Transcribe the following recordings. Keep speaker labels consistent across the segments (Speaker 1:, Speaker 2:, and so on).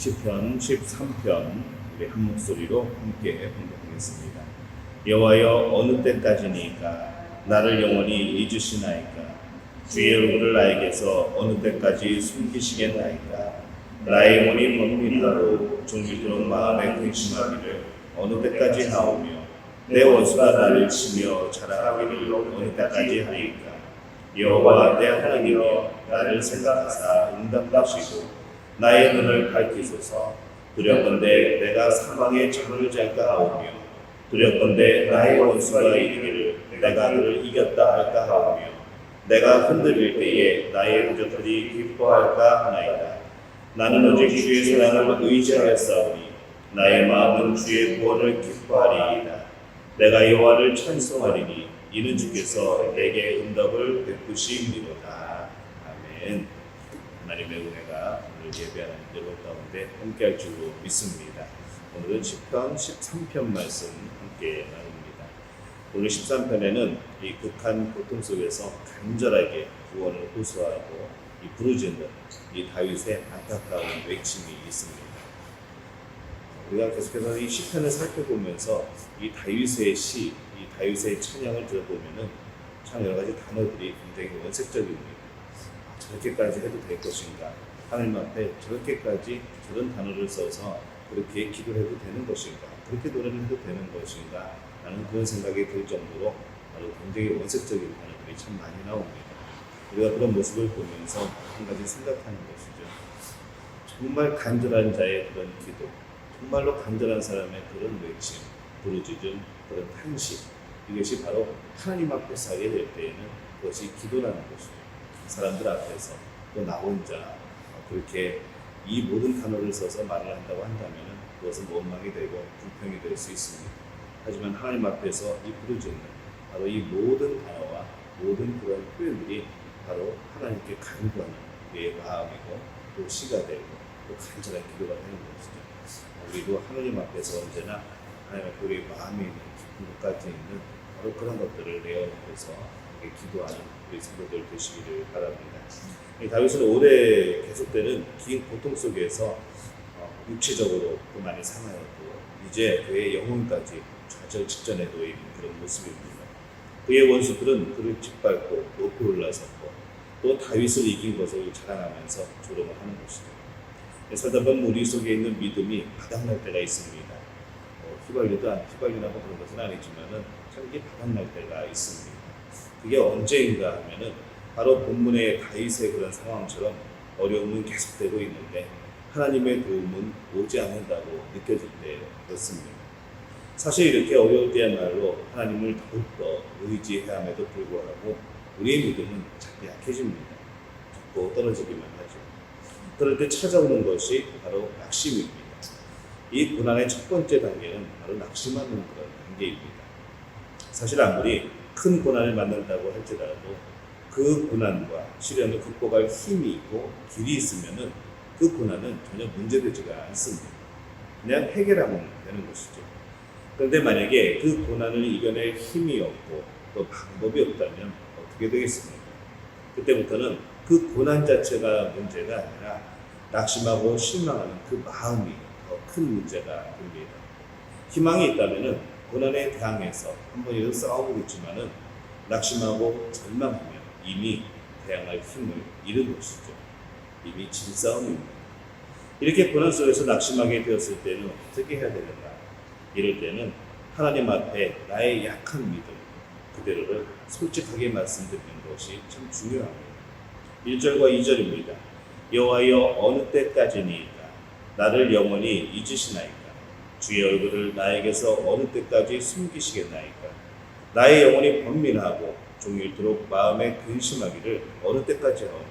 Speaker 1: 시편 13편 우리 한 목소리로 함께 봉독하겠습니다. 여호와여 어느 때까지니까 나를 영원히 잊으시나이까 주의 얼굴을 나에게서 어느 때까지 숨기시겠나이까 나의 영혼이 번민하고 종일토록 마음에 근심하기를 어느 때까지 하오며 내 원수가 나를 치며 자랑하기를 어느 때까지 하리이까 여호와 내 하나님이여 나를 생각하사 응답하시고 나의 눈을 밝히소서. 두렵건대 내가 사망의 잠을 잘까 하오며 두렵건대 나의 원수가 이르기를 내가 그를 이겼다 할까 하오며 내가 흔들릴 때에 나의 부족들이 기뻐할까 하나이다. 나는 오직 주의 사랑을 의지하였사오니 나의 마음은 주의 구원을 기뻐하리이다. 내가 여호와를 찬송하리니 이는 주께서 내게 응답을 베푸시니로다. 아멘. 하나님의 은혜가 오늘 예배하는 여러분 가운데 함께할 줄로 믿습니다. 오늘은 시편 13편 말씀 함께 나눕니다. 오늘 13편에는 이 극한 고통 속에서 간절하게 구원을 호소하고 이 부르짖는 이 다윗의 안타까운 외침이 있습니다. 우리가 계속해서 이 시편을 살펴보면서 이 다윗의 시, 이 다윗의 찬양을 들어보면은 참 여러 가지 단어들이 굉장히 원색적입니다. 저렇게까지 해도 될 것인가? 하나님 앞에 저렇게까지 저런 단어를 써서 그렇게 기도를 해도 되는 것인가? 그렇게 노래를 해도 되는 것인가? 라는 그런 생각이 들 정도로 바로 굉장히 원색적인 단어들이 참 많이 나옵니다. 우리가 그런 모습을 보면서 한 가지 생각하는 것이죠. 정말 간절한 자의 그런 기도, 정말로 간절한 사람의 그런 외침, 부르짖음, 그런 탄식, 이것이 바로 하나님 앞에서 하게 될 때에는 그것이 기도라는 것이죠. 사람들 앞에서 또 나 혼자 그렇게 이 모든 단어를 써서 말을 한다고 한다면 그것은 원망이 되고 불평이 될 수 있습니다. 하지만 하나님 앞에서 이 부르짖는 바로 이 모든 단어와 모든 그런 표현들이 바로 하나님께 간구하는 우리의 마음이고 또 시가 되고 또 간절한 기도가 되는 것이죠. 우리도 하나님 앞에서 언제나 하나님 앞에 우리의 마음에 있는 깊은 것까지 있는 바로 그런 것들을 내어놓고서 기도하는 우리 성도들 되시기를 바랍니다. 다윗은 오래 계속되는 긴 고통 속에서 육체적으로 또 많이 상하였고 이제 그의 영혼까지 좌절 직전에 놓인 그런 모습입니다. 그의 원수들은 그를 짓밟고 높이 올라섰고 또 다윗을 이긴 것을 자랑하면서 조롱을 하는 것이죠. 살다 보면 우리 속에 있는 믿음이 바닥날 때가 있습니다. 휘발유나고 그런 것은 아니지만은 참 이게 바닥날 때가 있습니다. 그게 언제인가 하면은 바로 본문의 다윗의 그런 상황처럼 어려움은 계속되고 있는데 하나님의 도움은 오지 않는다고 느껴질 때 그렇습니다. 사실 이렇게 어려울 때야말로 하나님을 더욱더 의지해야 함에도 불구하고 우리의 믿음은 자꾸 약해집니다. 자꾸 떨어지기만 하죠. 그럴 때 찾아오는 것이 바로 낙심입니다. 이 고난의 첫 번째 단계는 바로 낙심하는 그런 단계입니다. 사실 아무리 큰 고난을 만난다고 할지라도 그 고난과 시련을 극복할 힘이 있고 길이 있으면은 그 고난은 전혀 문제되지가 않습니다. 그냥 해결하면 되는 것이죠. 그런데 만약에 그 고난을 이겨낼 힘이 없고 또 방법이 없다면 어떻게 되겠습니까? 그때부터는 그 고난 자체가 문제가 아니라 낙심하고 실망하는 그 마음이 더 큰 문제가 됩니다. 희망이 있다면은 고난에 대항해서 한 번이라도 싸워보겠지만은 낙심하고 절망하면 이미 대항할 힘을 잃은 것이죠. 이미 진 싸움입니다. 이렇게 고난 속에서 낙심하게 되었을 때는 어떻게 해야 되는가? 이럴 때는 하나님 앞에 나의 약한 믿음 그대로를 솔직하게 말씀드리는 것이 참 중요합니다. 1절과 2절입니다. 여호와여 어느 때까지니이까 나를 영원히 잊으시나이까 주의 얼굴을 나에게서 어느 때까지 숨기시겠나이까 나의 영혼이 번민하고 종일토록 마음에 근심하기를 어느 때까지 하오며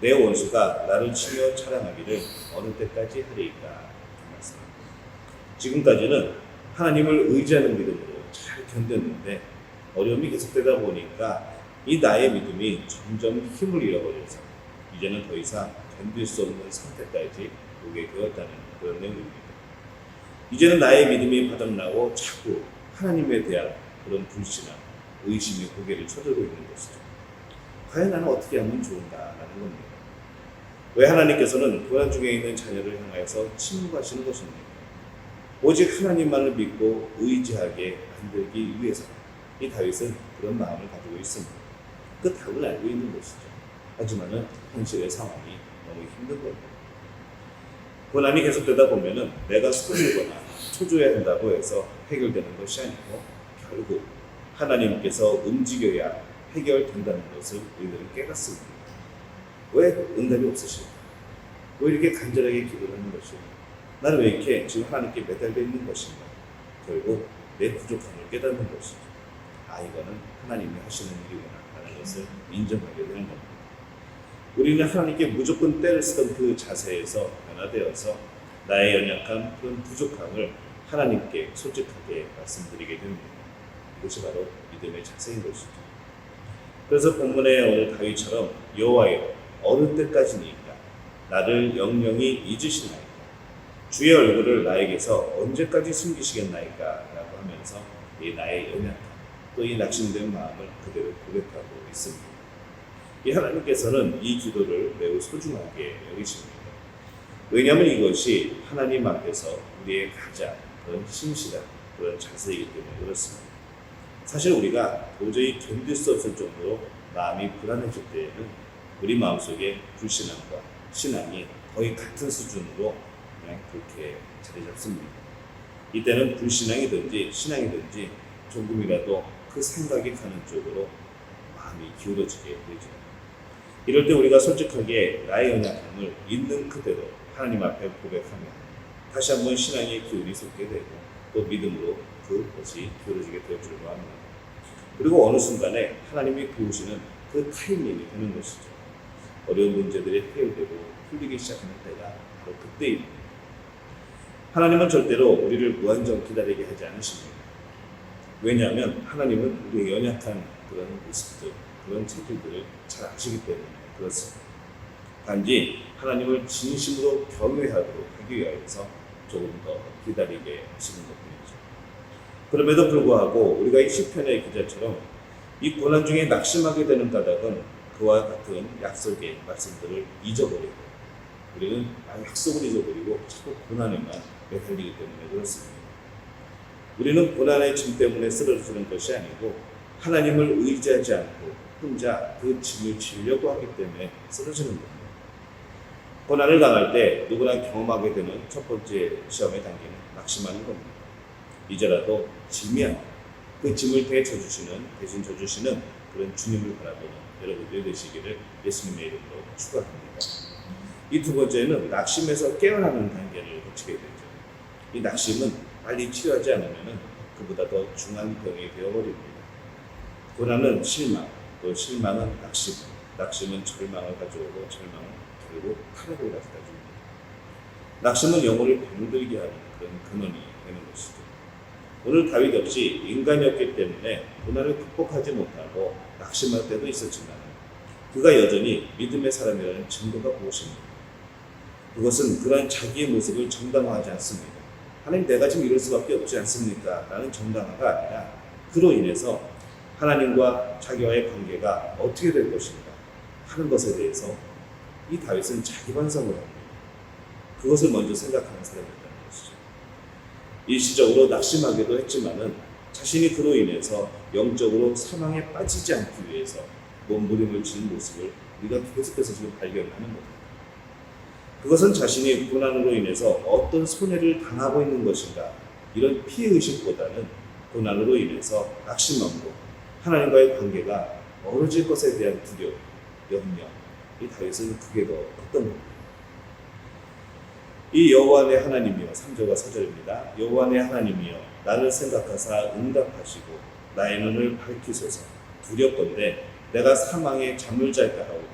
Speaker 1: 내 원수가 나를 치며 자랑하기를 어느 때까지 하리이까. 지금까지는 하나님을 의지하는 믿음으로 잘 견뎠는데 어려움이 계속되다 보니까 이 나의 믿음이 점점 힘을 잃어버려서 이제는 더 이상 견딜 수 없는 상태까지 오게 되었다는 그런 내용입니다. 이제는 나의 믿음이 바닥나고 자꾸 하나님에 대한 그런 불신함, 의심이 고개를 쳐들고 있는 것이죠. 과연 나는 어떻게 하면 좋은가라는 겁니다. 왜 하나님께서는 고난 중에 있는 자녀를 향하여서 침묵하시는 것입니까? 오직 하나님만을 믿고 의지하게 만들기 위해서 이 다윗은 그런 마음을 가지고 있습니다. 그 답을 알고 있는 것이죠. 하지만은 현실의 상황이 너무 힘든 겁니다. 고난이 계속되다 보면은 내가 손들거나 초조해야 한다고 해서 해결되는 것이 아니고 결국 하나님께서 움직여야 해결된다는 것을 우리들은 깨닫습니다. 왜 응답이 없으실까? 왜 이렇게 간절하게 기도를 하는 것일까? 나는 왜 이렇게 지금 하나님께 매달려 있는 것인가? 결국 내 부족함을 깨닫는 것이죠. 이거는 하나님이 하시는 일이구나 라는 것을 인정하게 되는 겁니다. 우리는 하나님께 무조건 때를 쓰던 그 자세에서 변화되어서 나의 연약함, 그런 부족함을 하나님께 솔직하게 말씀드리게 됩니다. 이것이 바로 믿음의 자세인 것이죠. 그래서 본문의 오늘 다윗처럼 여호와여 어느 때까지니까 나를 영영히 잊으시나이까 주의 얼굴을 나에게서 언제까지 숨기시겠나이까 라고 하면서 이 나의 연약함 또 이 낙심된 마음을 그대로 고백하고 있습니다. 이 하나님께서는 이 기도를 매우 소중하게 여기십니다. 왜냐하면 이것이 하나님 앞에서 우리의 가장 그런 신실한 그런 자세이기 때문에 그렇습니다. 사실 우리가 도저히 견딜 수 없을 정도로 마음이 불안해질 때에는 우리 마음속에 불신앙과 신앙이 거의 같은 수준으로 그냥 그렇게 자리 잡습니다. 이때는 불신앙이든지 신앙이든지 조금이라도 그 생각이 가는 쪽으로 마음이 기울어지게 되죠. 이럴 때 우리가 솔직하게 나의 연약함을 있는 그대로 하나님 앞에 고백하면 다시 한번 신앙의 기운이 솟게 되고 또 믿음으로 그것이 기울어지게 될 줄로 압니다. 그리고 어느 순간에 하나님이 도우시는 그 타이밍이 되는 것이죠. 어려운 문제들이 해결되고 풀리기 시작하는 때가 바로 그때입니다. 하나님은 절대로 우리를 무한정 기다리게 하지 않으십니다. 왜냐하면 하나님은 우리의 연약한 그런 모습들, 그런 체질들을 잘 아시기 때문에 그렇습니다. 단지 하나님을 진심으로 경외하도록 하기 위해서 조금 더 기다리게 하시는 것뿐이죠. 그럼에도 불구하고 우리가 이 시편의 기자처럼 이 고난 중에 낙심하게 되는 까닭은 그와 같은 약속의 말씀들을 잊어버리고 우리는 약속을 잊어버리고 자꾸 고난에만 매달리기 때문에 그렇습니다. 우리는 고난의 짐 때문에 쓰러지는 것이 아니고 하나님을 의지하지 않고 혼자 그 짐을 지려고 하기 때문에 쓰러지는 겁니다. 고난을 당할 때 누구나 경험하게 되는 첫 번째 시험의 단계는 낙심하는 겁니다. 이제라도 짐이 아니라 그 짐을 대신 져주시는 그런 주님을 바라보는 여러분들이 되시기를 예수님의 이름으로 축원합니다. 이 두 번째는 낙심에서 깨어나는 단계를 거치게 되죠. 이 낙심은 빨리 치료하지 않으면 그보다 더 중한 병이 되어버립니다. 고난은 실망, 또 실망은 낙심, 낙심은 절망을 가져오고 절망은 결국 타락을 가져다 줍니다. 낙심은 영혼을 병들게 하는 그런 근원이 되는 것이죠. 오늘 다윗 역시 인간이었기 때문에 고난을 극복하지 못하고 낙심할 때도 있었지만 그가 여전히 믿음의 사람이라는 증거가 무엇입니까? 그것은 그런 자기의 모습을 정당화하지 않습니다. 하나님 내가 지금 이럴 수밖에 없지 않습니까? 라는 정당화가 아니라 그로 인해서 하나님과 자기와의 관계가 어떻게 될 것인가 하는 것에 대해서 이 다윗은 자기 반성을 합니다. 그것을 먼저 생각하는 사람이었다는 것이죠. 일시적으로 낙심하기도 했지만은 자신이 그로 인해서 영적으로 사망에 빠지지 않기 위해서 몸부림을 치는 모습을 우리가 계속해서 지금 발견하는 겁니다. 그것은 자신이 고난으로 인해서 어떤 손해를 당하고 있는 것인가 이런 피해의식보다는 고난으로 인해서 낙심함으로 하나님과의 관계가 멀어질 것에 대한 두려움, 염려 이 다윗은 그게 더 컸던 겁니다. 이 여호와 내 하나님이여 3절과 4절입니다. 여호와 내 하나님이여 나를 생각하사 응답하시고 나의 눈을 밝히소서. 두렵건대 내가 사망에 잠을 잘까 하오며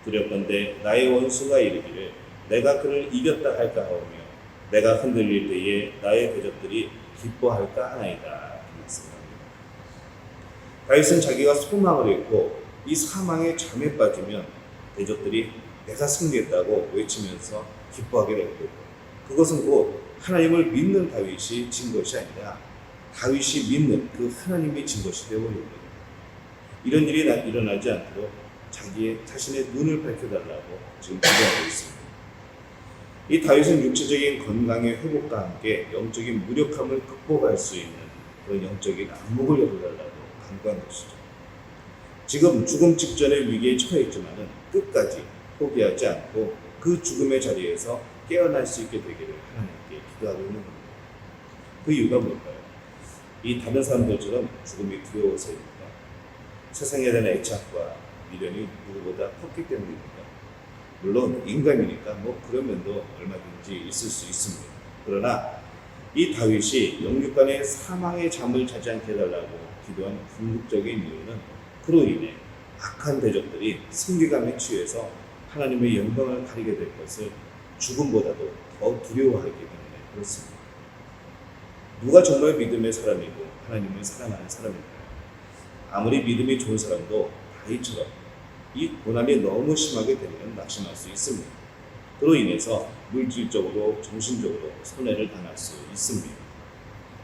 Speaker 1: 두렵건대 나의 원수가 이르기를 내가 그를 이겼다 할까 하오며 내가 흔들릴 때에 나의 대적들이 기뻐할까 하나이다. 다윗은 자기가 소망을 잃고 이 사망의 잠에 빠지면 대적들이 내가 승리했다고 외치면서 기뻐하게 될 거고 그것은 곧 하나님을 믿는 다윗이 진 것이 아니라 다윗이 믿는 그 하나님이 진 것이 되어버립니다. 이런 일이 일어나지 않도록 자신의 눈을 밝혀달라고 지금 기도하고 있습니다. 이 다윗은 육체적인 건강의 회복과 함께 영적인 무력함을 극복할 수 있는 그런 영적인 안목을 열어달라고 간구한 것이죠. 지금 죽음 직전의 위기에 처해 있지만은 끝까지 포기하지 않고 그 죽음의 자리에서 깨어날 수 있게 되기를 하나님께 기도하고 있는 겁니다. 그 이유가 뭘까요? 이 다른 사람들처럼 죽음이 두려워서입니다. 세상에 대한 애착과 미련이 누구보다 컸기 때문입니다. 물론 인간이니까 그런 면도 얼마든지 있을 수 있습니다. 그러나 이 다윗이 영육간의 사망의 잠을 자지 않게 해달라고 기도한 궁극적인 이유는 그로 인해 악한 대적들이 승리감에 취해서 하나님의 영광을 가리게 될 것을 죽음보다도 더 두려워하기 때문에 그렇습니다. 누가 정말 믿음의 사람이고 하나님을 사랑하는 사람일까요? 아무리 믿음이 좋은 사람도 다윗처럼 이 고난이 너무 심하게 되면 낙심할 수 있습니다. 그로 인해서 물질적으로 정신적으로 손해를 당할 수 있습니다.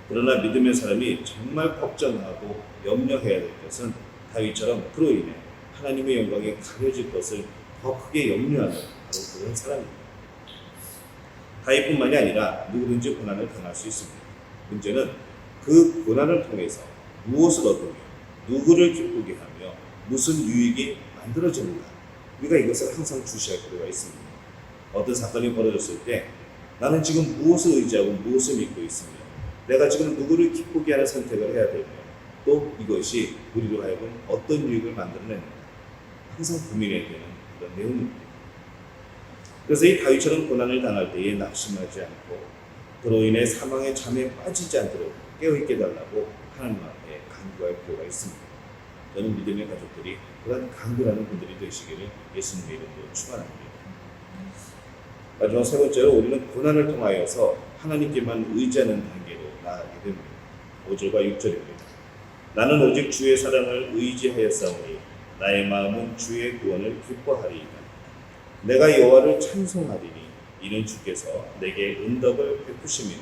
Speaker 1: 그러나 믿음의 사람이 정말 걱정하고 염려해야 될 것은 다윗처럼 그로 인해 하나님의 영광이 가려질 것을 더 크게 염려하는 바로 그런 사람입니다. 다윗뿐만이 아니라 누구든지 고난을 당할 수 있습니다. 문제는 그 고난을 통해서 무엇을 얻으며 누구를 기쁘게 하며 무슨 유익이 만들어지는가, 우리가 이것을 항상 주시할 필요가 있습니다. 어떤 사건이 벌어졌을 때 나는 지금 무엇을 의지하고 무엇을 믿고 있으며 내가 지금 누구를 기쁘게 하는 선택을 해야 되며 또 이것이 우리로 하여금 어떤 유익을 만들어내는가, 항상 고민해야 되는 그런 내용입니다. 그래서 이 다윗처럼 고난을 당할 때에 낙심하지 않고 그로 인해 사망의 잠에 빠지지 않도록 깨어있게 해달라고 하나님 앞에 간구할 필요가 있습니다. 저는 믿음의 가족들이 그런 간구하는 분들이 되시기를 예수님의 이름으로 축원합니다. 마지막 세 번째로 우리는 고난을 통하여서 하나님께만 의지하는 단계로 나아가게 됩니다. 5절과 6절입니다. 나는 오직 주의 사랑을 의지하였사오니 나의 마음은 주의 구원을 기뻐하리이다. 내가 여호와를 찬송하리니 이는 주께서 내게 은덕을 베푸심이니라.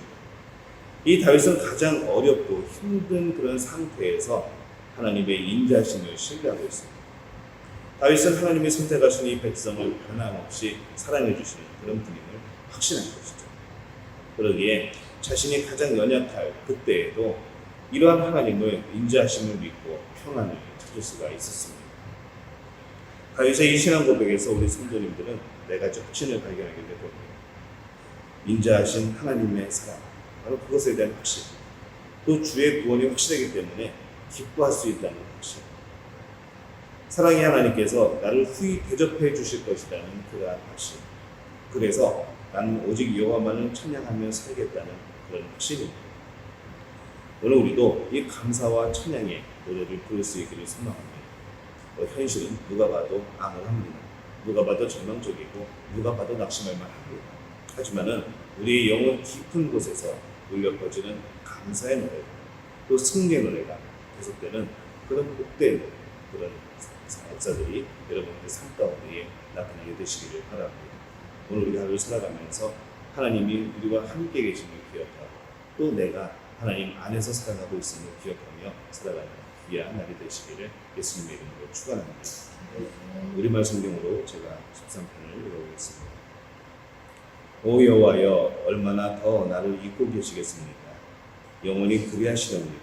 Speaker 1: 이 다윗은 가장 어렵고 힘든 그런 상태에서 하나님의 인자심을 신뢰하고 있습니다. 다윗은 하나님이 선택하신 이 백성을 변함없이 사랑해 주시는 그런 분임을 확신한 것이죠. 그러기에 자신이 가장 연약할 그때에도 이러한 하나님의 인자하심을 믿고 평안을 찾을 수가 있었습니다. 다윗의 이 신앙 고백에서 우리 성도님들은 네 가지 확신을 발견하게 될 겁니다. 인자하신 하나님의 사랑, 바로 그것에 대한 확신, 또 주의 구원이 확실하기 때문에 기뻐할 수 있다는 확신, 사랑의 하나님께서 나를 후히 대접해 주실 것이라는 그러한 확신, 그래서 나는 오직 여호와만을 찬양하며 살겠다는 그런 확신입니다. 오늘 우리도 이 감사와 찬양의 노래를 부를 수 있기를 소망합니다. 현실은 누가 봐도 암울합니다. 누가 봐도 절망적이고 누가 봐도 낙심할 만합니다. 하지만은 우리의 영혼 깊은 곳에서 울려 퍼지는 감사의 노래가, 또 승리의 노래가 계속되는 그런 복된 그런 역사들이 여러분의 삶 가운데에 나타나게 되시기를 바랍니다. 오늘 우리 하루를 살아가면서 하나님이 우리와 함께 계심을 기억하고 또 내가 하나님 안에서 살아가고 있음을 기억하며 살아가는 귀한 날이 되시기를 예수님의 이름으로 축원합니다. 우리말 성경으로 제가 13편을 읽어보겠습니다. 오 여호와여, 얼마나 더 나를 잊고 계시겠습니까? 영원히 그리하시렵니까?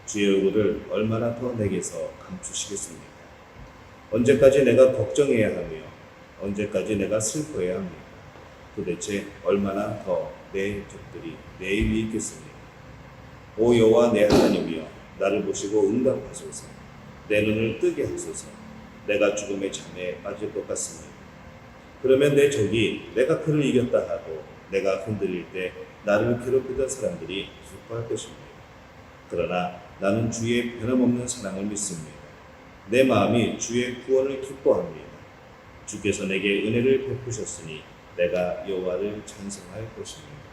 Speaker 1: 주의 얼굴을 얼마나 더 내게서 감추시겠습니까? 언제까지 내가 걱정해야 하며 언제까지 내가 슬퍼해야 합니까? 도대체 얼마나 더 내 적들이 내 입이 있겠습니까? 오 여호와 내 하나님이여, 나를 보시고 응답하소서. 내 눈을 뜨게 하소서. 내가 죽음의 잠에 빠질 것 같습니다. 그러면 내 적이 내가 그를 이겼다 하고 내가 흔들릴 때 나를 괴롭히던 사람들이 기뻐할 것입니다. 그러나 나는 주의 변함없는 사랑을 믿습니다. 내 마음이 주의 구원을 기뻐합니다. 주께서 내게 은혜를 베푸셨으니 내가 여호와를 찬송할 것입니다.